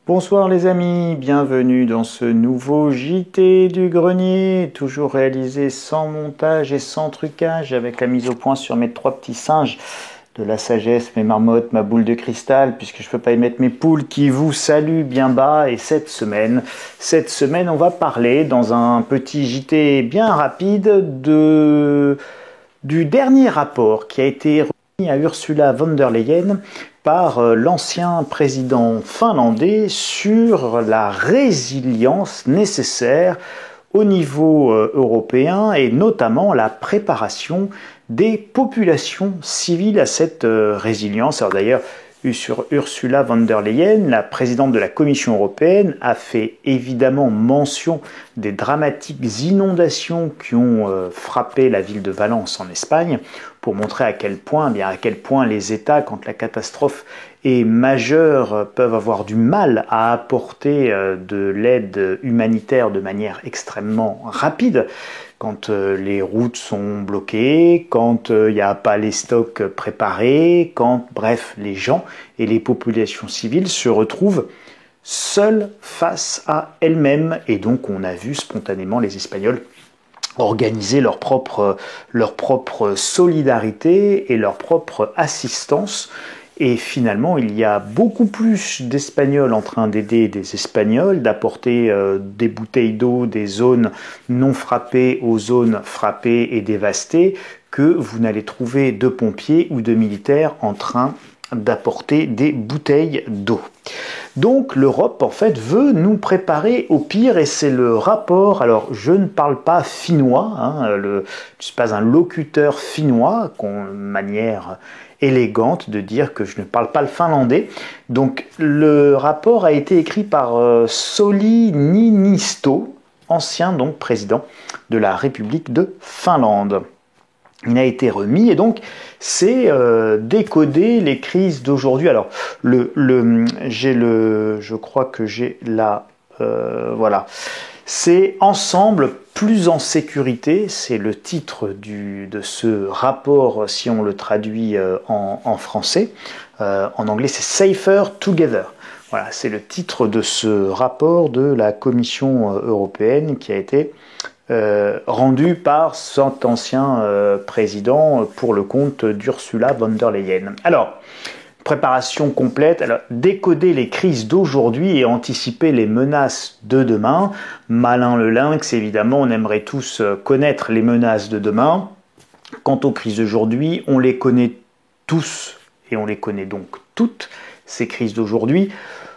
Bonsoir les amis, bienvenue dans ce nouveau JT du grenier, toujours réalisé sans montage et sans trucage, avec la mise au point sur mes trois petits singes de la sagesse, mes marmottes, ma boule de cristal, puisque je ne peux pas y mettre mes poules qui vous saluent bien bas. Et cette semaine, on va parler dans un petit JT bien rapide du dernier rapport qui a été remis à Ursula von der Leyen par l'ancien président finlandais sur la résilience nécessaire au niveau européen et notamment la préparation des populations civiles à cette résilience. Alors d'ailleurs, sur Ursula von der Leyen, la présidente de la Commission européenne, a fait évidemment mention des dramatiques inondations qui ont frappé la ville de Valence en Espagne, pour montrer à quel point les États, quand la catastrophe est majeure, peuvent avoir du mal à apporter de l'aide humanitaire de manière extrêmement rapide. Quand les routes sont bloquées, quand il n'y a pas les stocks préparés, quand, bref, les gens et les populations civiles se retrouvent seules face à elles-mêmes. Et donc on a vu spontanément les Espagnols organiser leur propre solidarité et leur propre assistance. Et finalement, il y a beaucoup plus d'Espagnols en train d'aider des Espagnols, d'apporter des bouteilles d'eau des zones non frappées aux zones frappées et dévastées, que vous n'allez trouver de pompiers ou de militaires en train d'apporter des bouteilles d'eau. Donc l'Europe en fait veut nous préparer au pire et c'est le rapport, alors je ne parle pas finnois, je ne suis pas un locuteur finnois, manière élégante de dire que je ne parle pas le finlandais. Donc le rapport a été écrit par Sauli Niinisto, ancien donc président de la République de Finlande. Il a été remis et donc c'est décoder les crises d'aujourd'hui. Alors je crois que j'ai la voilà. C'est Ensemble plus en sécurité, c'est le titre de ce rapport si on le traduit en français. En anglais c'est Safer Together. Voilà, c'est le titre de ce rapport de la Commission européenne qui a été rendu par cet ancien président pour le compte d'Ursula von der Leyen. Alors, préparation complète, alors, décoder les crises d'aujourd'hui et anticiper les menaces de demain. Malin le lynx, évidemment, on aimerait tous connaître les menaces de demain. Quant aux crises d'aujourd'hui, on les connaît tous et on les connaît donc toutes, ces crises d'aujourd'hui.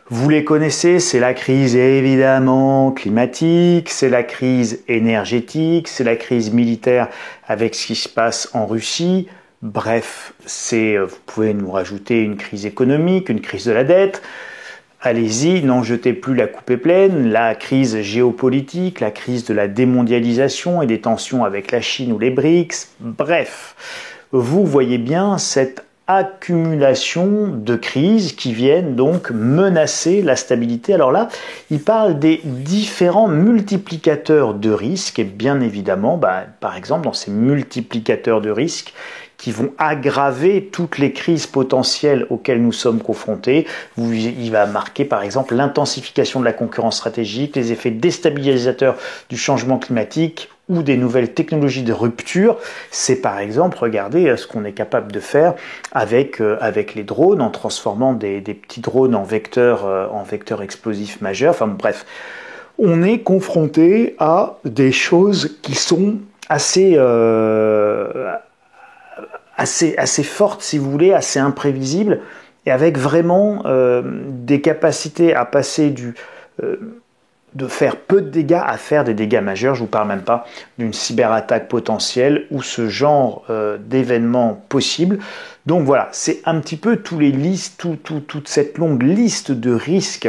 Vous les connaissez, c'est la crise évidemment climatique, c'est la crise énergétique, c'est la crise militaire avec ce qui se passe en Russie. Bref, vous pouvez nous rajouter une crise économique, une crise de la dette. Allez-y, n'en jetez plus, la coupe est pleine. La crise géopolitique, la crise de la démondialisation et des tensions avec la Chine ou les BRICS. Bref, vous voyez bien cette accumulation de crises qui viennent donc menacer la stabilité. Alors là, il parle des différents multiplicateurs de risques et bien évidemment, par exemple, dans ces multiplicateurs de risques qui vont aggraver toutes les crises potentielles auxquelles nous sommes confrontés. Il va marquer par exemple l'intensification de la concurrence stratégique, les effets déstabilisateurs du changement climatique ou des nouvelles technologies de rupture. C'est par exemple, regardez ce qu'on est capable de faire avec les drones, en transformant des petits drones en vecteurs explosifs majeurs. Enfin bref, on est confronté à des choses qui sont assez fortes, si vous voulez, assez imprévisibles, et avec vraiment des capacités à passer de faire peu de dégâts à faire des dégâts majeurs. Je ne vous parle même pas d'une cyberattaque potentielle ou ce genre d'événements possibles. Donc voilà, c'est un petit peu toute cette longue liste de risques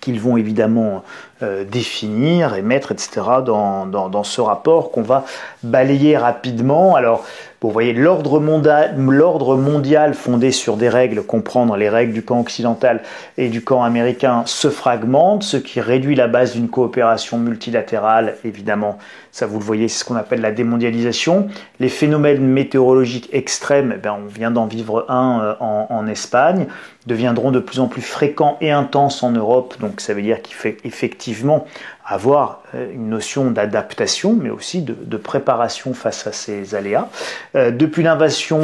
qu'ils vont évidemment définir et mettre, etc. dans ce rapport qu'on va balayer rapidement. Alors, Bon, vous voyez, l'ordre mondial fondé sur des règles, comprendre les règles du camp occidental et du camp américain, se fragmente, ce qui réduit la base d'une coopération multilatérale, évidemment. Ça, vous le voyez, c'est ce qu'on appelle la démondialisation. Les phénomènes météorologiques extrêmes, eh bien, on vient d'en vivre un en Espagne, deviendront de plus en plus fréquents et intenses en Europe. Donc ça veut dire qu'il faut effectivement avoir une notion d'adaptation, mais aussi de préparation face à ces aléas. Depuis l'invasion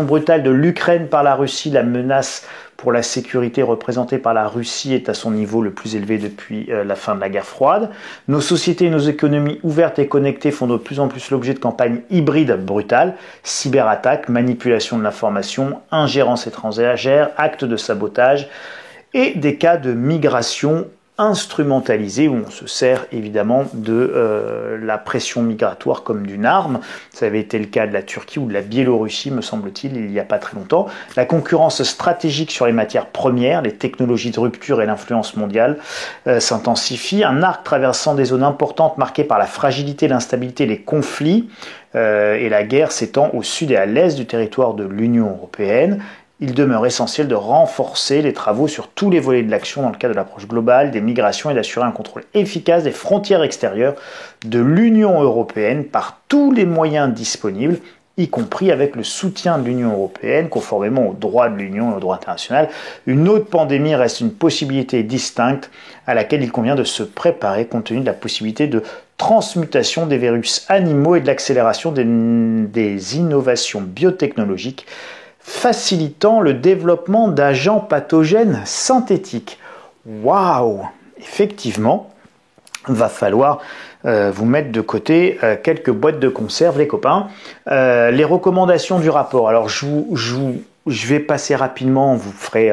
brutale de l'Ukraine par la Russie, la menace pour la sécurité représentée par la Russie est à son niveau le plus élevé depuis la fin de la guerre froide. Nos sociétés et nos économies ouvertes et connectées font de plus en plus l'objet de campagnes hybrides brutales, cyberattaques, manipulation de l'information, ingérence étrangère, actes de sabotage et des cas de migration instrumentalisé, où on se sert évidemment de la pression migratoire comme d'une arme. Ça avait été le cas de la Turquie ou de la Biélorussie, me semble-t-il, il n'y a pas très longtemps. La concurrence stratégique sur les matières premières, les technologies de rupture et l'influence mondiale s'intensifie. Un arc traversant des zones importantes marquées par la fragilité, l'instabilité, les conflits, et la guerre s'étend au sud et à l'est du territoire de l'Union européenne. Il demeure essentiel de renforcer les travaux sur tous les volets de l'action dans le cadre de l'approche globale des migrations et d'assurer un contrôle efficace des frontières extérieures de l'Union européenne par tous les moyens disponibles, y compris avec le soutien de l'Union européenne, conformément au droit de l'Union et au droit international. Une autre pandémie reste une possibilité distincte à laquelle il convient de se préparer compte tenu de la possibilité de transmutation des virus animaux et de l'accélération des innovations biotechnologiques facilitant le développement d'agents pathogènes synthétiques. Waouh! Effectivement, va falloir vous mettre de côté quelques boîtes de conserve, les copains. Les recommandations du rapport. Alors, je vais passer rapidement, vous ferez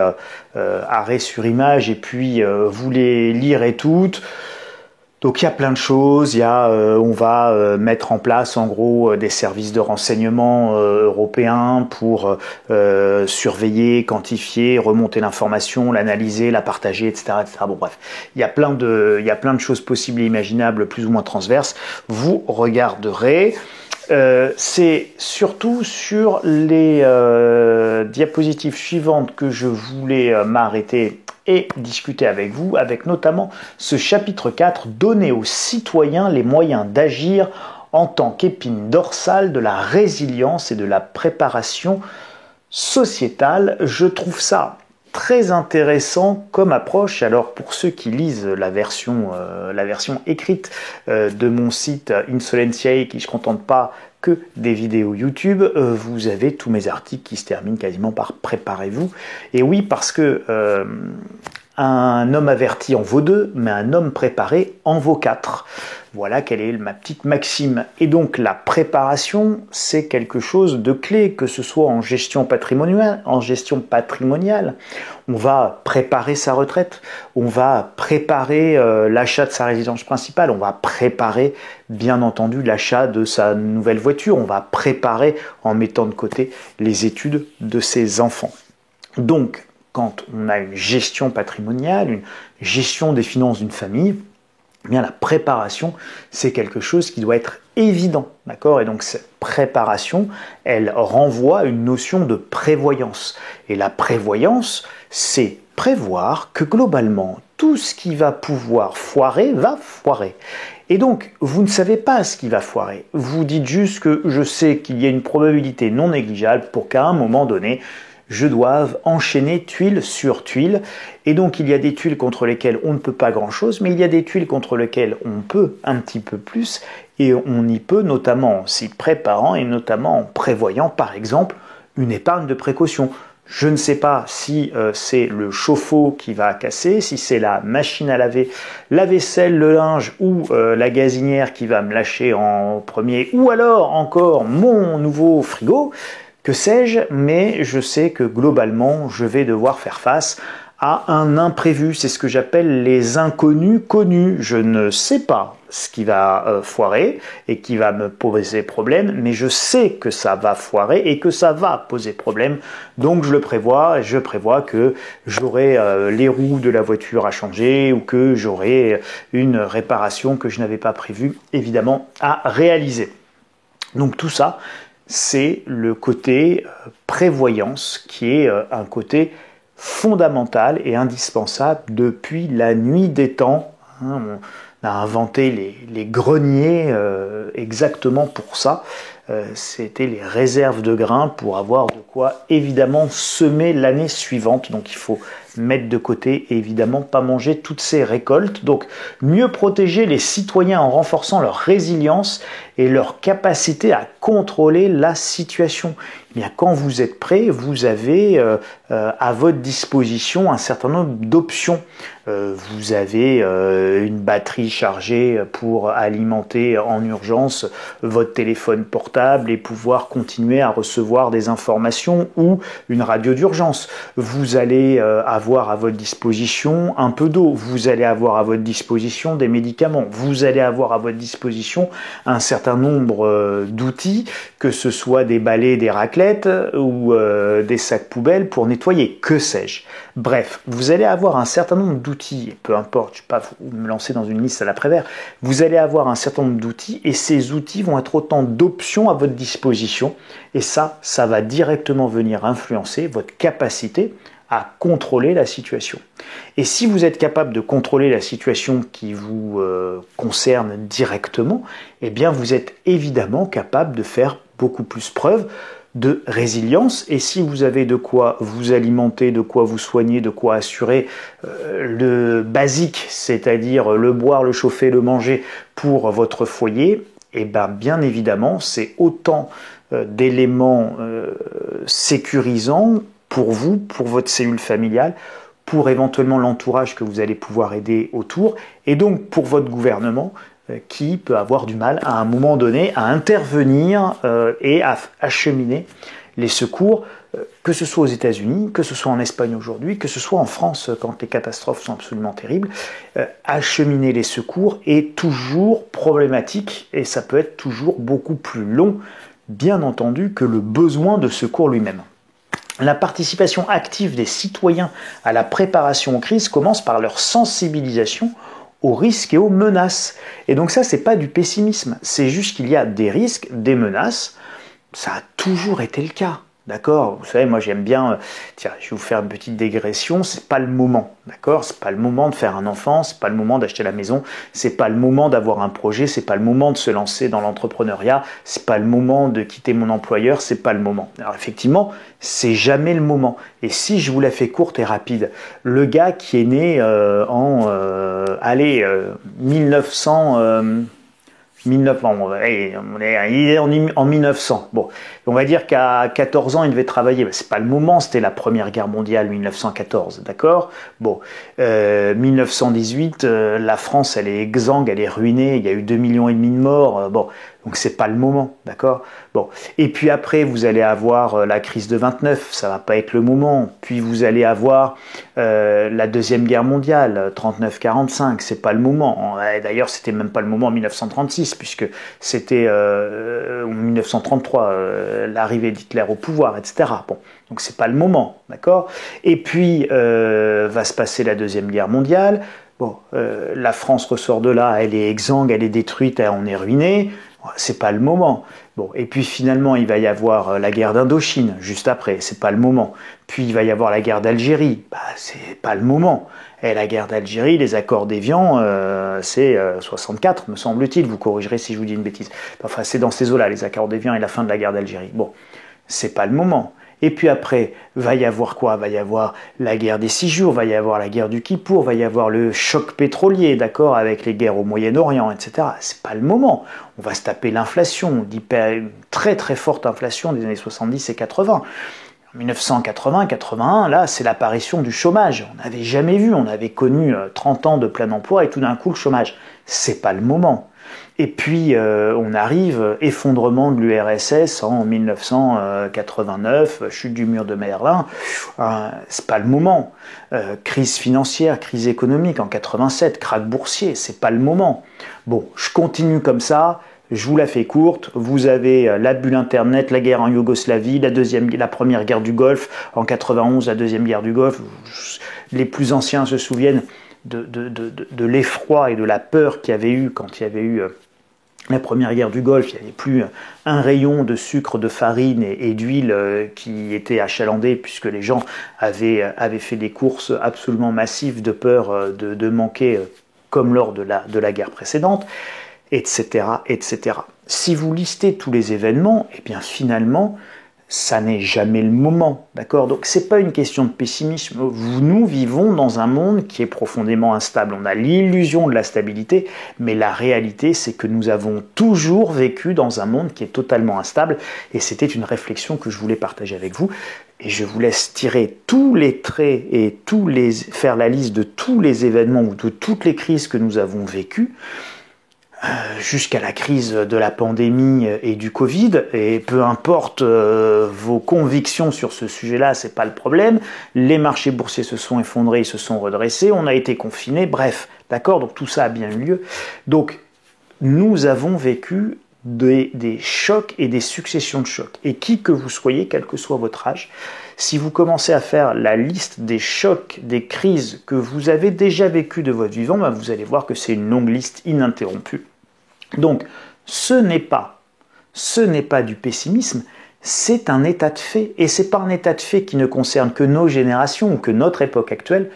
arrêt sur image et puis vous les lirez toutes. Donc il y a plein de choses, on va mettre en place en gros des services de renseignement européens pour surveiller, quantifier, remonter l'information, l'analyser, la partager, etc., etc. Bon bref, il y a plein de choses possibles et imaginables, plus ou moins transverses. Vous regarderez. C'est surtout sur les diapositives suivantes que je voulais m'arrêter et discuter avec vous, avec notamment ce chapitre 4, donner aux citoyens les moyens d'agir en tant qu'épine dorsale de la résilience et de la préparation sociétale. Je trouve ça très intéressant comme approche. Alors pour ceux qui lisent la version écrite de mon site Insolentiae, qui ne se contente pas que des vidéos YouTube, vous avez tous mes articles qui se terminent quasiment par préparez-vous. Et oui, parce que un homme averti en vaut deux, mais un homme préparé en vaut quatre. Voilà quelle est ma petite maxime. Et donc la préparation, c'est quelque chose de clé, que ce soit en gestion patrimoniale, on va préparer sa retraite, on va préparer l'achat de sa résidence principale, on va préparer bien entendu l'achat de sa nouvelle voiture, on va préparer en mettant de côté les études de ses enfants. Donc quand on a une gestion patrimoniale, une gestion des finances d'une famille, eh bien la préparation, c'est quelque chose qui doit être évident, d'accord? Et donc cette préparation, elle renvoie à une notion de prévoyance. Et la prévoyance, c'est prévoir que globalement, tout ce qui va pouvoir foirer, va foirer. Et donc, vous ne savez pas ce qui va foirer. Vous dites juste que je sais qu'il y a une probabilité non négligeable pour qu'à un moment donné, je doive enchaîner tuile sur tuile. Et donc, il y a des tuiles contre lesquelles on ne peut pas grand-chose, mais il y a des tuiles contre lesquelles on peut un petit peu plus, et on y peut notamment en s'y préparant et notamment en prévoyant, par exemple, une épargne de précaution. Je ne sais pas si c'est le chauffe-eau qui va casser, si c'est la machine à laver, la vaisselle, le linge ou la gazinière qui va me lâcher en premier, ou alors encore mon nouveau frigo. Que sais-je, mais je sais que globalement, je vais devoir faire face à un imprévu. C'est ce que j'appelle les inconnus connus. Je ne sais pas ce qui va foirer et qui va me poser problème, mais je sais que ça va foirer et que ça va poser problème. Donc je le prévois, et je prévois que j'aurai les roues de la voiture à changer ou que j'aurai une réparation que je n'avais pas prévue, évidemment, à réaliser. Donc tout ça, c'est le côté prévoyance qui est un côté fondamental et indispensable depuis la nuit des temps. On a inventé les greniers exactement pour ça. C'était les réserves de grains pour avoir de quoi évidemment semer l'année suivante. Donc il faut mettre de côté et évidemment pas manger toutes ces récoltes. Donc mieux protéger les citoyens en renforçant leur résilience et leur capacité à contrôler la situation. Eh bien, quand vous êtes prêt, vous avez à votre disposition un certain nombre d'options. Vous avez une batterie chargée pour alimenter en urgence votre téléphone portable et pouvoir continuer à recevoir des informations ou une radio d'urgence. Vous allez avoir à votre disposition un peu d'eau. Vous allez avoir à votre disposition des médicaments. Vous allez avoir à votre disposition un certain nombre d'outils, que ce soit des balais, des raclettes ou des sacs poubelles pour nettoyer, que sais-je. Bref, vous allez avoir un certain nombre d'outils, et peu importe, je ne vais pas me lancer dans une liste à l'après-vert, vous allez avoir un certain nombre d'outils et ces outils vont être autant d'options à votre disposition et ça va directement venir influencer votre capacité à contrôler la situation. Et si vous êtes capable de contrôler la situation qui vous concerne directement, eh bien vous êtes évidemment capable de faire beaucoup plus preuve de résilience. Et si vous avez de quoi vous alimenter, de quoi vous soigner, de quoi assurer le basique, c'est-à-dire le boire, le chauffer, le manger pour votre foyer, eh bien évidemment c'est autant d'éléments sécurisants pour vous, pour votre cellule familiale, pour éventuellement l'entourage que vous allez pouvoir aider autour, et donc pour votre gouvernement qui peut avoir du mal à un moment donné à intervenir et à acheminer les secours, que ce soit aux États-Unis, que ce soit en Espagne aujourd'hui, que ce soit en France quand les catastrophes sont absolument terribles. Acheminer les secours est toujours problématique et ça peut être toujours beaucoup plus long, bien entendu, que le besoin de secours lui-même. La participation active des citoyens à la préparation aux crises commence par leur sensibilisation aux risques et aux menaces. Et donc ça, c'est pas du pessimisme, c'est juste qu'il y a des risques, des menaces. Ça a toujours été le cas. D'accord? Vous savez, moi j'aime bien, tiens, je vais vous faire une petite digression, c'est pas le moment, d'accord? C'est pas le moment de faire un enfant, c'est pas le moment d'acheter la maison, c'est pas le moment d'avoir un projet, c'est pas le moment de se lancer dans l'entrepreneuriat, c'est pas le moment de quitter mon employeur, c'est pas le moment. Alors effectivement, c'est jamais le moment. Et si je vous la fais courte et rapide, le gars qui est né 1900, il est en 1900. Bon, on va dire qu'à 14 ans, il devait travailler. C'est pas le moment, c'était la Première Guerre mondiale, 1914, d'accord? Bon, 1918, la France, elle est exsangue, elle est ruinée, il y a eu 2,5 millions de morts. Bon, donc c'est pas le moment, d'accord? Bon, et puis après, vous allez avoir la crise de 29, ça va pas être le moment. Puis vous allez avoir la Deuxième Guerre mondiale, 39-45, c'est pas le moment. D'ailleurs, c'était même pas le moment en 1936, puisque c'était en 1933, l'arrivée d'Hitler au pouvoir, etc. Bon, donc c'est pas le moment, d'accord? Et puis va se passer la Deuxième Guerre mondiale. Bon, la France ressort de là, elle est exsangue, elle est détruite, on est ruiné. C'est pas le moment. Bon, et puis finalement, il va y avoir la guerre d'Indochine, juste après, c'est pas le moment. Puis il va y avoir la guerre d'Algérie, c'est pas le moment. Et la guerre d'Algérie, les accords d'Évian, c'est 64, me semble-t-il, vous corrigerez si je vous dis une bêtise. Enfin, c'est dans ces eaux-là, les accords d'Évian et la fin de la guerre d'Algérie. Bon, c'est pas le moment. Et puis après, va y avoir quoi? Va y avoir la guerre des 6 jours, va y avoir la guerre du Kippour, va y avoir le choc pétrolier, d'accord, avec les guerres au Moyen-Orient, etc. C'est pas le moment. On va se taper l'inflation, une très très forte inflation des années 70 et 80. En 1980-81, là, c'est l'apparition du chômage. On n'avait jamais vu, on avait connu 30 ans de plein emploi et tout d'un coup le chômage. C'est pas le moment. Et puis on arrive, effondrement de l'URSS en 1989, chute du mur de Berlin, c'est pas le moment. Crise financière, crise économique en 87, krach boursier, c'est pas le moment. Bon, je continue comme ça, je vous la fais courte, vous avez la bulle internet, la guerre en Yougoslavie, la première guerre du Golfe, en 91, la deuxième guerre du Golfe, les plus anciens se souviennent de l'effroi et de la peur qu'il y avait eu quand il y avait eu la première guerre du Golfe, il n'y avait plus un rayon de sucre, de farine et d'huile qui était achalandé puisque les gens avaient fait des courses absolument massives de peur de manquer comme lors de la guerre précédente, etc., etc. Si vous listez tous les événements, eh bien finalement, ça n'est jamais le moment, d'accord? Donc c'est pas une question de pessimisme. Nous vivons dans un monde qui est profondément instable. On a l'illusion de la stabilité, mais la réalité, c'est que nous avons toujours vécu dans un monde qui est totalement instable. Et c'était une réflexion que je voulais partager avec vous. Et je vous laisse tirer tous les traits et faire la liste de tous les événements ou de toutes les crises que nous avons vécues, jusqu'à la crise de la pandémie et du Covid, et peu importe vos convictions sur ce sujet-là, c'est pas le problème. Les marchés boursiers se sont effondrés, ils se sont redressés, on a été confinés, bref, d'accord, donc tout ça a bien eu lieu. Donc, nous avons vécu des chocs et des successions de chocs. Et qui que vous soyez, quel que soit votre âge, si vous commencez à faire la liste des chocs, des crises que vous avez déjà vécues de votre vivant, ben vous allez voir que c'est une longue liste ininterrompue. Donc, ce n'est pas du pessimisme, c'est un état de fait. Et c'est pas un état de fait qui ne concerne que nos générations ou que notre époque actuelle.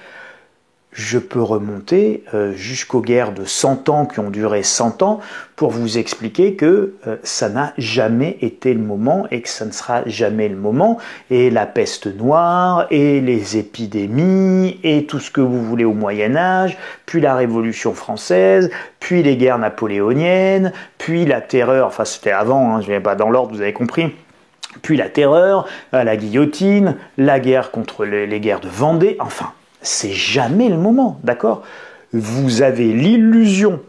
Je peux remonter jusqu'aux guerres de 100 ans qui ont duré 100 ans pour vous expliquer que ça n'a jamais été le moment et que ça ne sera jamais le moment. Et la peste noire, et les épidémies, et tout ce que vous voulez au Moyen-Âge, puis la Révolution française, puis les guerres napoléoniennes, puis la terreur, enfin c'était avant, hein, je ne vais pas dans l'ordre, vous avez compris. Puis la terreur, la guillotine, la guerre contre les guerres de Vendée, enfin... C'est jamais le moment, d'accord? Vous avez l'illusion,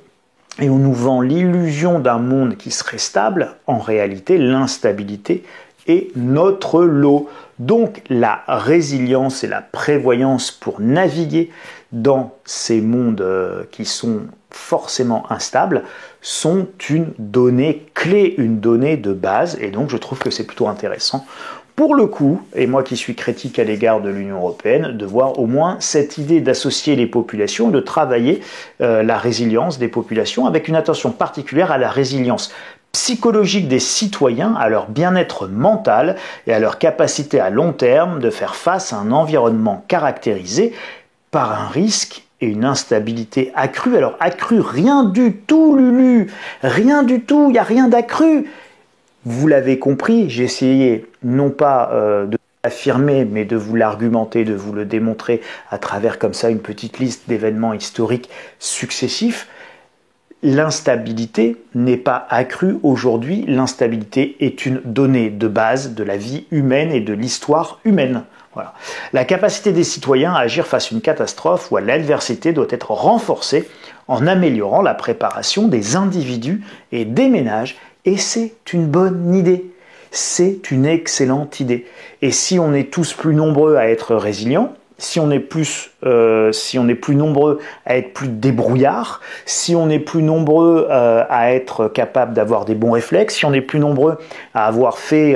et on nous vend l'illusion d'un monde qui serait stable. En réalité, l'instabilité est notre lot. Donc la résilience et la prévoyance pour naviguer dans ces mondes qui sont forcément instables sont une donnée clé, une donnée de base, et donc je trouve que c'est plutôt intéressant. Pour le coup, et moi qui suis critique à l'égard de l'Union européenne, de voir au moins cette idée d'associer les populations, de travailler la résilience des populations avec une attention particulière à la résilience psychologique des citoyens, à leur bien-être mental et à leur capacité à long terme de faire face à un environnement caractérisé par un risque et une instabilité accrue. Alors accrue, rien du tout, Lulu, rien du tout, il n'y a rien d'accru. Vous l'avez compris, j'ai essayé non pas de l'affirmer, mais de vous l'argumenter, de vous le démontrer à travers comme ça une petite liste d'événements historiques successifs. L'instabilité n'est pas accrue aujourd'hui, l'instabilité est une donnée de base de la vie humaine et de l'histoire humaine. Voilà. La capacité des citoyens à agir face à une catastrophe ou à l'adversité doit être renforcée en améliorant la préparation des individus et des ménages. Et c'est une bonne idée, c'est une excellente idée. Et si on est tous plus nombreux à être résilients, si on est plus nombreux à être plus débrouillards, si on est plus nombreux à être capable d'avoir des bons réflexes, si on est plus nombreux à avoir fait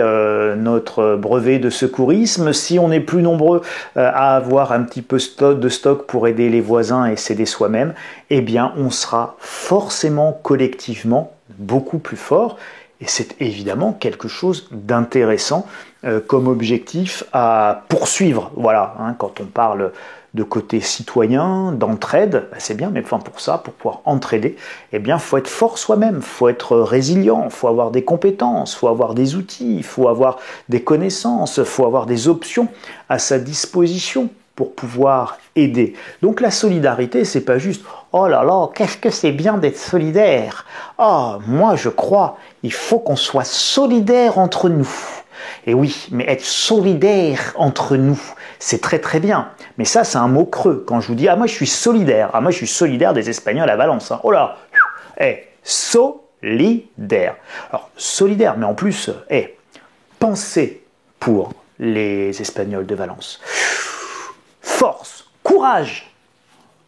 notre brevet de secourisme, si on est plus nombreux à avoir un petit peu de stock pour aider les voisins et s'aider soi-même, eh bien on sera forcément collectivement beaucoup plus fort. Et c'est évidemment quelque chose d'intéressant comme objectif à poursuivre. Voilà, hein, quand on parle de côté citoyen, d'entraide, bah c'est bien, mais enfin pour ça, pour pouvoir entraider, eh bien, faut être fort soi-même, faut être résilient, faut avoir des compétences, faut avoir des outils, faut avoir des connaissances, faut avoir des options à sa disposition pour pouvoir aider. Donc la solidarité, c'est pas juste « Oh là là, qu'est-ce que c'est bien d'être solidaire !» Ah, moi je crois, il faut qu'on soit solidaire entre nous. Et oui, mais être solidaire entre nous, c'est très très bien. Mais ça, c'est un mot creux. Quand je vous dis « Ah, moi je suis solidaire », ah, moi je suis solidaire des Espagnols à Valence. Hein. Oh là, solidaire. Alors, solidaire, mais en plus, pensez pour les Espagnols de Valence. Force, courage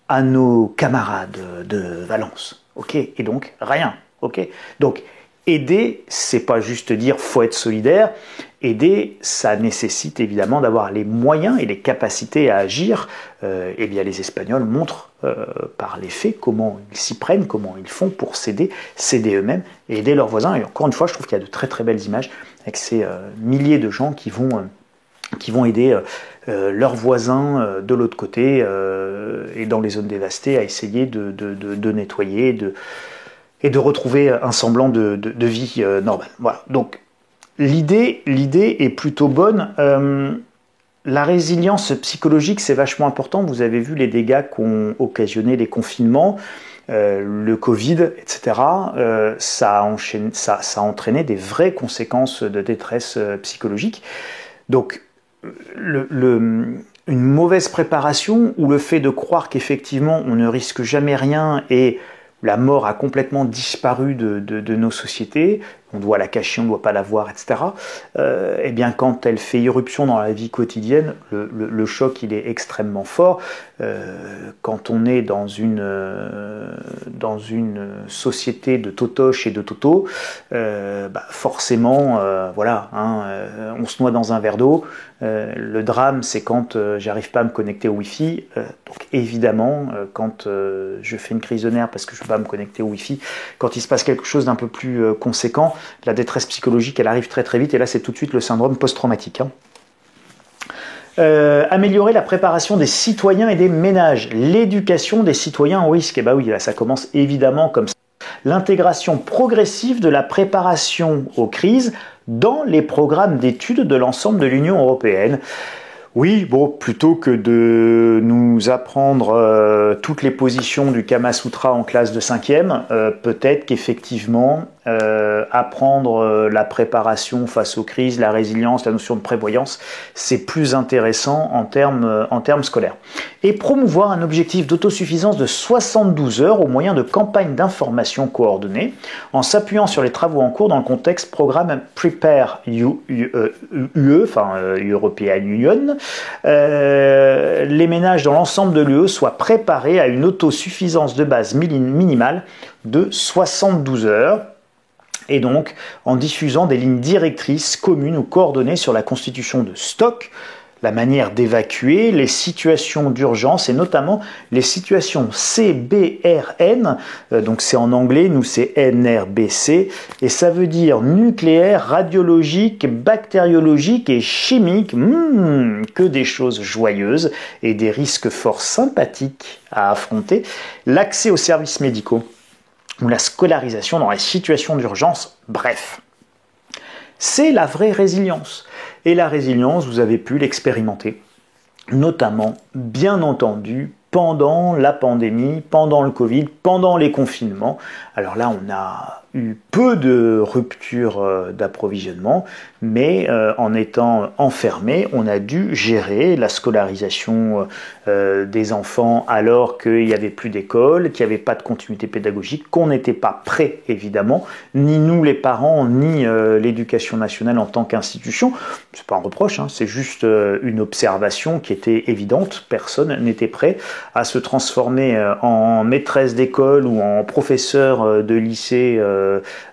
à nos camarades de Valence, ok? Et donc, rien, ok? Donc, aider, c'est pas juste dire faut être solidaire. Aider, ça nécessite évidemment d'avoir les moyens et les capacités à agir. Eh bien, les Espagnols montrent par les faits comment ils s'y prennent, comment ils font pour s'aider eux-mêmes et aider leurs voisins. Et encore une fois, je trouve qu'il y a de très très belles images avec ces milliers de gens qui vont aider leurs voisins de l'autre côté et dans les zones dévastées à essayer de nettoyer et de retrouver un semblant de vie normale. Voilà. Donc l'idée est plutôt bonne. La résilience psychologique, c'est vachement important. Vous avez vu les dégâts qu'ont occasionné les confinements, le Covid, etc. Ça a entraîné des vraies conséquences de détresse psychologique. Donc, une mauvaise préparation ou le fait de croire qu'effectivement on ne risque jamais rien et la mort a complètement disparu de nos sociétés, on doit la cacher, on ne doit pas la voir, etc. Eh bien, quand elle fait irruption dans la vie quotidienne, le choc, il est extrêmement fort. Quand on est dans une société de totoches et de totos, forcément, voilà, on se noie dans un verre d'eau. Le drame, c'est quand j'arrive pas à me connecter au Wi-Fi. Donc évidemment, quand je fais une crise de nerfs parce que je ne peux pas me connecter au Wi-Fi, quand il se passe quelque chose d'un peu plus conséquent, la détresse psychologique, elle arrive très très vite, et là c'est tout de suite le syndrome post-traumatique. Améliorer la préparation des citoyens et des ménages, l'éducation des citoyens au risque. Et bah oui, là ça commence évidemment comme ça. L'intégration progressive de la préparation aux crises dans les programmes d'études de l'ensemble de l'Union européenne. Oui, bon, plutôt que de nous apprendre toutes les positions du Kama Sutra en classe de 5e, peut-être qu'effectivement, apprendre la préparation face aux crises, la résilience, la notion de prévoyance, c'est plus intéressant en termes scolaires. Et promouvoir un objectif d'autosuffisance de 72 heures au moyen de campagnes d'information coordonnées, en s'appuyant sur les travaux en cours dans le contexte programme Prepare UE, enfin European Union. Les ménages dans l'ensemble de l'UE soient préparés à une autosuffisance de base minimale de 72 heures. Et donc, en diffusant des lignes directrices communes ou coordonnées sur la constitution de stocks, la manière d'évacuer, les situations d'urgence et notamment les situations CBRN, donc c'est en anglais, nous c'est NRBC, et ça veut dire nucléaire, radiologique, bactériologique et chimique, que des choses joyeuses et des risques fort sympathiques à affronter, l'accès aux services médicaux ou la scolarisation dans les situations d'urgence, bref. C'est la vraie résilience. Et la résilience, vous avez pu l'expérimenter, notamment, bien entendu, pendant la pandémie, pendant le Covid, pendant les confinements. Alors là, on a eu peu de ruptures d'approvisionnement, mais en étant enfermé, on a dû gérer la scolarisation des enfants alors qu'il n'y avait plus d'école, qu'il n'y avait pas de continuité pédagogique, qu'on n'était pas prêt évidemment, ni nous les parents, ni l'éducation nationale en tant qu'institution. C'est pas un reproche, hein, c'est juste une observation qui était évidente. Personne n'était prêt à se transformer en maîtresse d'école ou en professeur de lycée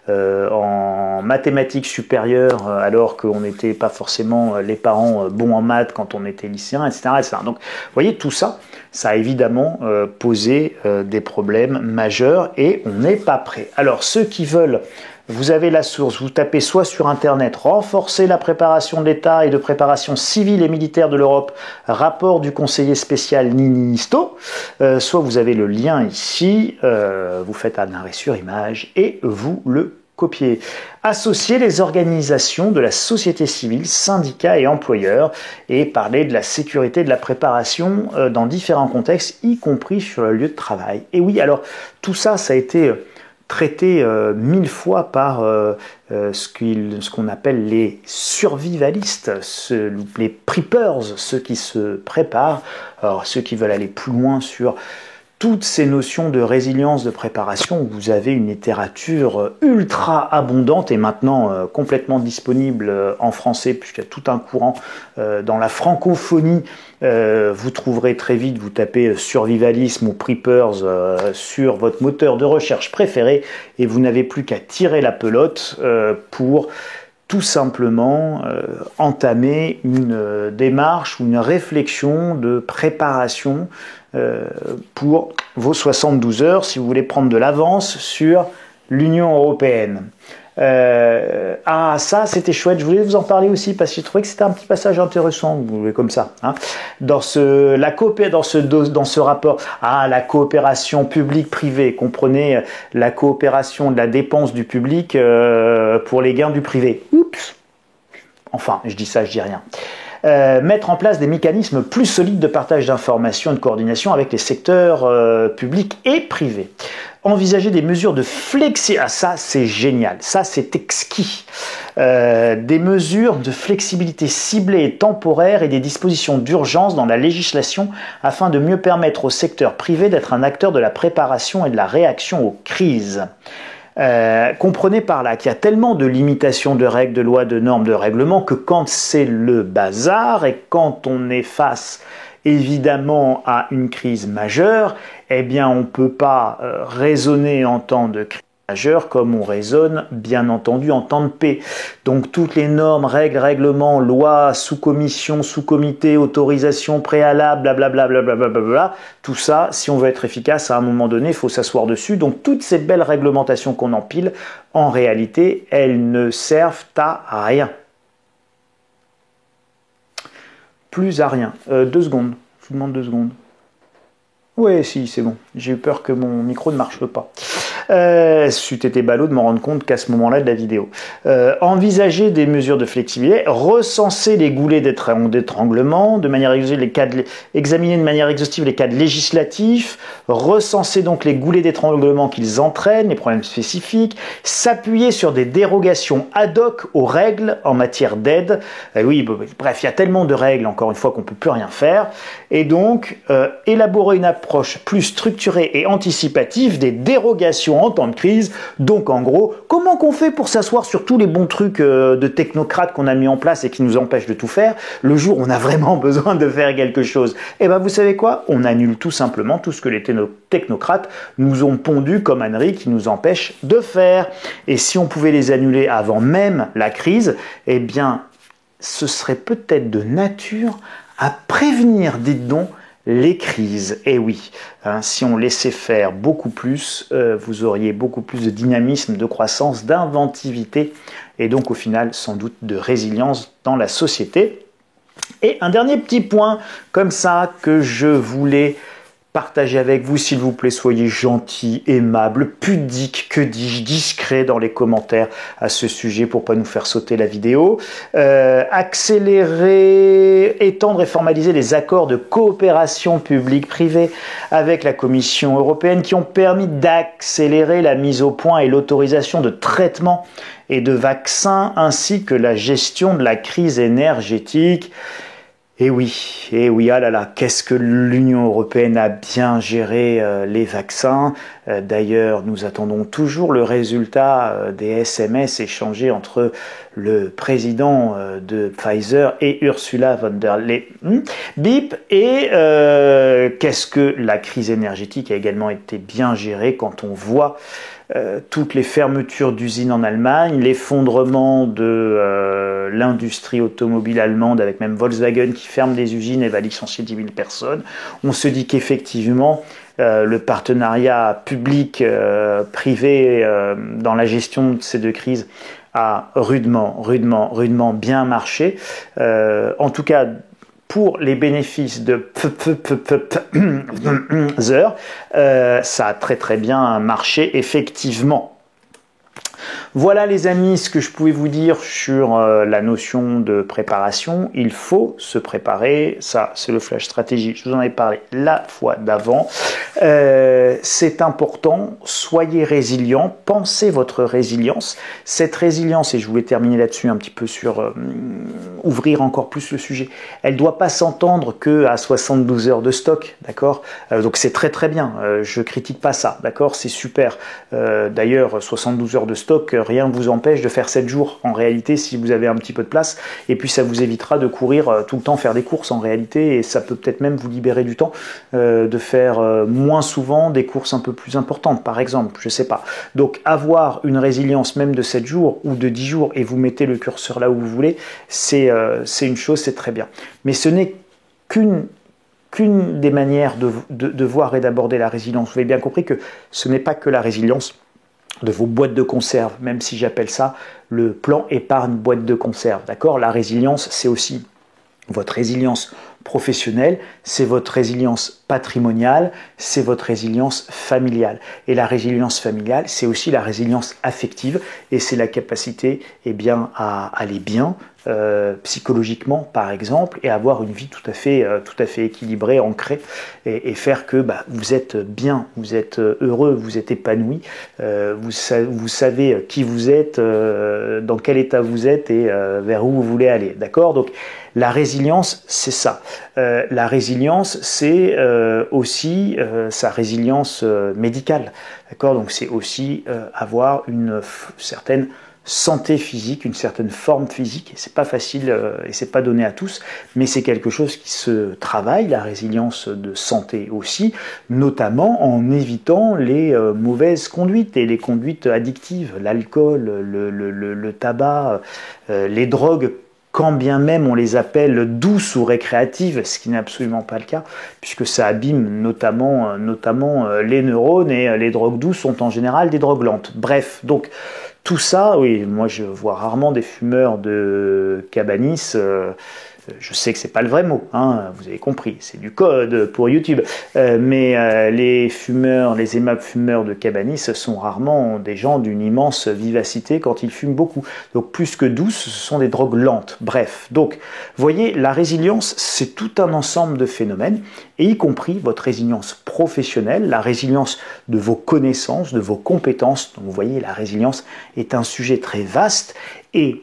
en mathématiques supérieures alors qu'on n'était pas forcément les parents bons en maths quand on était lycéen, etc., etc. Donc, vous voyez, tout ça, ça a évidemment posé des problèmes majeurs et on n'est pas prêt. Alors, ceux qui veulent, vous avez la source, vous tapez soit sur Internet, renforcer la préparation de l'État et de préparation civile et militaire de l'Europe, rapport du conseiller spécial Ninisto, soit vous avez le lien ici, vous faites un arrêt sur image et vous le copiez. Associer les organisations de la société civile, syndicats et employeurs et parler de la sécurité de la préparation dans différents contextes, y compris sur le lieu de travail. Et oui, alors tout ça, ça a été traité 1000 fois par ce qu'on appelle les survivalistes, les preppers, ceux qui se préparent, alors ceux qui veulent aller plus loin sur toutes ces notions de résilience, de préparation, vous avez une littérature ultra abondante et maintenant complètement disponible en français, puisqu'il y a tout un courant dans la francophonie. Vous trouverez très vite, vous tapez survivalisme ou preppers sur votre moteur de recherche préféré et vous n'avez plus qu'à tirer la pelote pour tout simplement entamer une démarche ou une réflexion de préparation pour vos 72 heures si vous voulez prendre de l'avance sur l'Union européenne. Ça c'était chouette, je voulais vous en parler aussi parce que je trouvais que c'était un petit passage intéressant, vous voulez comme ça, hein, dans ce rapport. La coopération publique-privée, comprenez la coopération de la dépense du public pour les gains du privé. Oups. Enfin, je dis ça, je dis rien. Mettre en place des mécanismes plus solides de partage d'informations et de coordination avec les secteurs publics et privés. Envisager des mesures de flexibilité, ça c'est génial, ça c'est exquis. Des mesures de flexibilité ciblées et temporaires et des dispositions d'urgence dans la législation afin de mieux permettre au secteur privé d'être un acteur de la préparation et de la réaction aux crises. Comprenez par là qu'il y a tellement de limitations de règles, de lois, de normes, de règlements que quand c'est le bazar et quand on est face évidemment à une crise majeure, eh bien on ne peut pas raisonner en temps de crise majeure comme on raisonne bien entendu en temps de paix. Donc toutes les normes, règles, règlements, lois, sous-commission, sous-comité, autorisation préalable, blablabla, blablabla, tout ça, si on veut être efficace à un moment donné, il faut s'asseoir dessus. Donc toutes ces belles réglementations qu'on empile, en réalité, elles ne servent à rien. Plus à rien. 2 secondes. Je vous demande 2 secondes. Oui, si, c'est bon. J'ai eu peur que mon micro ne marche pas. C'eût été ballot de m'en rendre compte qu'à ce moment-là de la vidéo. Envisager des mesures de flexibilité, recenser les goulets d'étranglement, examiner de manière exhaustive les cadres législatifs, recenser donc les goulets d'étranglement qu'ils entraînent, les problèmes spécifiques, s'appuyer sur des dérogations ad hoc aux règles en matière d'aide. Bref, il y a tellement de règles, encore une fois, qu'on ne peut plus rien faire. Et donc, élaborer une approche plus structurée et anticipative des dérogations en temps de crise. Donc en gros, comment qu'on fait pour s'asseoir sur tous les bons trucs de technocrates qu'on a mis en place et qui nous empêchent de tout faire le jour où on a vraiment besoin de faire quelque chose? Eh bien vous savez quoi? On annule tout simplement tout ce que les technocrates nous ont pondu comme âneries qui nous empêchent de faire. Et si on pouvait les annuler avant même la crise, eh bien ce serait peut-être de nature à prévenir, dites donc, les crises. Et oui, si on laissait faire beaucoup plus, vous auriez beaucoup plus de dynamisme, de croissance, d'inventivité et donc au final sans doute de résilience dans la société. Et un dernier petit point comme ça que je voulais partager avec vous, s'il vous plaît, soyez gentil, aimable, pudique, que dis-je, discret dans les commentaires à ce sujet pour pas nous faire sauter la vidéo. Accélérer, étendre et formaliser les accords de coopération publique-privée avec la Commission européenne qui ont permis d'accélérer la mise au point et l'autorisation de traitements et de vaccins ainsi que la gestion de la crise énergétique. Et oui, ah là là, qu'est-ce que l'Union européenne a bien géré les vaccins. D'ailleurs, nous attendons toujours le résultat des SMS échangés entre le président de Pfizer et Ursula von der Leyen. Bip. Et qu'est-ce que la crise énergétique a également été bien gérée quand on voit toutes les fermetures d'usines en Allemagne, l'effondrement de l'industrie automobile allemande avec même Volkswagen qui ferme des usines et va licencier 10 000 personnes. On se dit qu'effectivement, le partenariat public-privé dans la gestion de ces deux crises a rudement bien marché. En tout cas, pour les bénéfices de ça a très bien marché, effectivement. Voilà les amis, ce que je pouvais vous dire sur la notion de préparation. Il faut se préparer, ça c'est le flash stratégie, je vous en avais parlé la fois d'avant. C'est important, soyez résilient, pensez votre résilience. Cette résilience, et je voulais terminer là-dessus un petit peu sur ouvrir encore plus le sujet, elle ne doit pas s'entendre qu'à 72 heures de stock, d'accord? Donc c'est très très bien, je critique pas ça, d'accord? C'est super. D'ailleurs, 72 heures de stock, rien ne vous empêche de faire 7 jours en réalité si vous avez un petit peu de place, et puis ça vous évitera de courir tout le temps faire des courses en réalité, et ça peut peut-être même vous libérer du temps de faire moins souvent des courses un peu plus importantes par exemple, je sais pas. Donc avoir une résilience même de 7 jours ou de 10 jours et vous mettez le curseur là où vous voulez, c'est une chose, c'est très bien. Mais ce n'est qu'une des manières de voir et d'aborder la résilience. Vous avez bien compris que ce n'est pas que la résilience de vos boîtes de conserve, même si j'appelle ça le plan épargne boîte de conserve, d'accord? La résilience, c'est aussi votre résilience professionnelle, c'est votre résilience patrimoniale, c'est votre résilience familiale. Et la résilience familiale, c'est aussi la résilience affective, et c'est la capacité bien, à aller bien, psychologiquement par exemple, et avoir une vie tout à fait équilibrée, ancrée, et faire que vous êtes bien, vous êtes heureux, vous êtes épanoui, vous savez qui vous êtes, dans quel état vous êtes et vers où vous voulez aller, d'accord? Donc la résilience, c'est ça. La résilience, c'est aussi sa résilience médicale, d'accord? Donc c'est aussi avoir une certaine santé physique, une certaine forme physique. C'est pas facile et c'est pas donné à tous, mais c'est quelque chose qui se travaille, la résilience de santé aussi, notamment en évitant les mauvaises conduites et les conduites addictives, l'alcool, le tabac, les drogues, quand bien même on les appelle douces ou récréatives, ce qui n'est absolument pas le cas, puisque ça abîme notamment les neurones, et les drogues douces sont en général des drogues lentes. Bref, donc tout ça, oui, moi je vois rarement des fumeurs de Cabanis, je sais que c'est pas le vrai mot, hein, vous avez compris, c'est du code pour YouTube, mais les fumeurs, les aimables fumeurs de Cabanis sont rarement des gens d'une immense vivacité quand ils fument beaucoup. Donc plus que douces, ce sont des drogues lentes. Bref, donc voyez, la résilience, c'est tout un ensemble de phénomènes, et y compris votre résilience professionnelle, la résilience de vos connaissances, de vos compétences. Donc vous voyez, la résilience est un sujet très vaste, et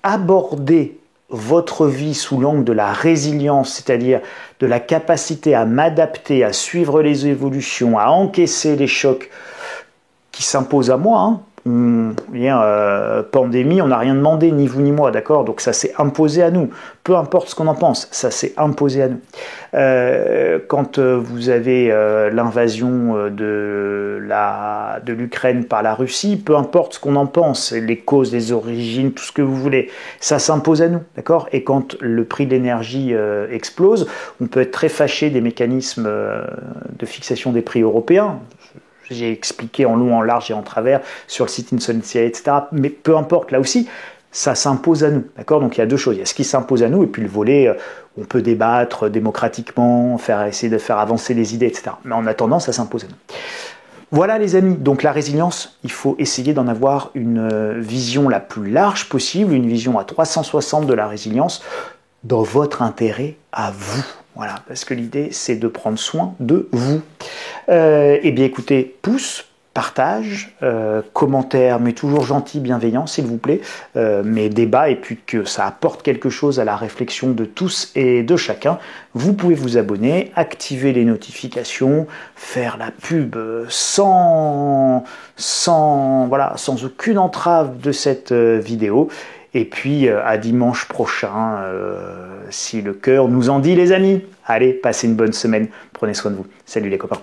aborder votre vie sous l'angle de la résilience, c'est-à-dire de la capacité à m'adapter, à suivre les évolutions, à encaisser les chocs qui s'imposent à moi, hein. Pandémie, on n'a rien demandé, ni vous ni moi, d'accord? Donc ça s'est imposé à nous, peu importe ce qu'on en pense, ça s'est imposé à nous. Quand vous avez l'invasion de l'Ukraine par la Russie, peu importe ce qu'on en pense, les causes, les origines, tout ce que vous voulez, ça s'impose à nous, d'accord? Et quand le prix de l'énergie explose, on peut être très fâché des mécanismes de fixation des prix européens. J'ai expliqué en long, en large et en travers sur le site Insolentiae, etc. Mais peu importe, là aussi, ça s'impose à nous, d'accord? Donc il y a deux choses, il y a ce qui s'impose à nous, et puis le volet où on peut débattre démocratiquement, essayer de faire avancer les idées, etc. Mais en attendant, ça s'impose à nous. Voilà les amis, donc la résilience, il faut essayer d'en avoir une vision la plus large possible, une vision à 360 de la résilience, dans votre intérêt à vous. Voilà, parce que l'idée, c'est de prendre soin de vous. Eh bien, écoutez, pouce, partage, commentaire, mais toujours gentil, bienveillant, s'il vous plaît, mais débat, et puis que ça apporte quelque chose à la réflexion de tous et de chacun. Vous pouvez vous abonner, activer les notifications, faire la pub sans aucune entrave de cette vidéo. Et puis à dimanche prochain, si le cœur nous en dit les amis. Allez, passez une bonne semaine, prenez soin de vous. Salut les copains.